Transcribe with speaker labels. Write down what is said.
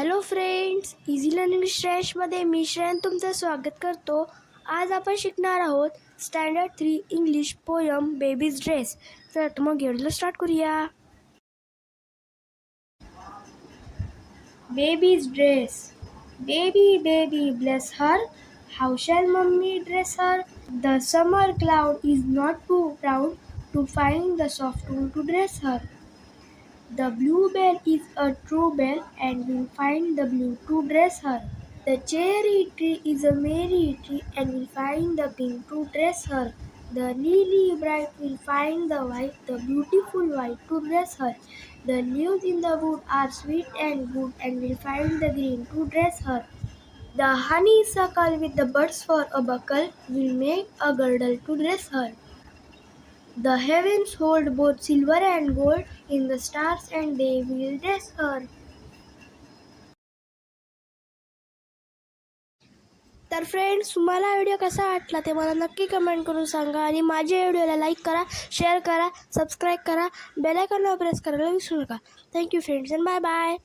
Speaker 1: Hello friends, easy learning श्रेयसमध्ये मी श्रेयन तुमचं स्वागत करतो. आज आपण शिकणार आहोत standard 3 English poem babies dress. तर मग व्हिडिओ स्टार्ट करूया. Babies dress. Baby baby bless her, how shall mummy dress her? The summer cloud is not too proud to find the soft wool to dress her. The bluebell is a true belle and will find the blue to dress her. The cherry tree is a merry tree and will find the pink to dress her. The lily bright will find the white, the beautiful white to dress her. The leaves in the wood are sweet and good and will find the green to dress her. The honeysuckle with the buds for a buckle will make a girdle to dress her. The heavens hold both silver and gold in the stars and they will dress her. तर friends, तुम्हाला video कसा वाटला ते मला नक्की comment करून सांगा आणि माझ्या व्हिडिओला लाईक करा, शेअर करा, सबस्क्राईब करा, बेल आयकॉनला प्रेस करायला विसरू नका. Thank you friends and bye bye.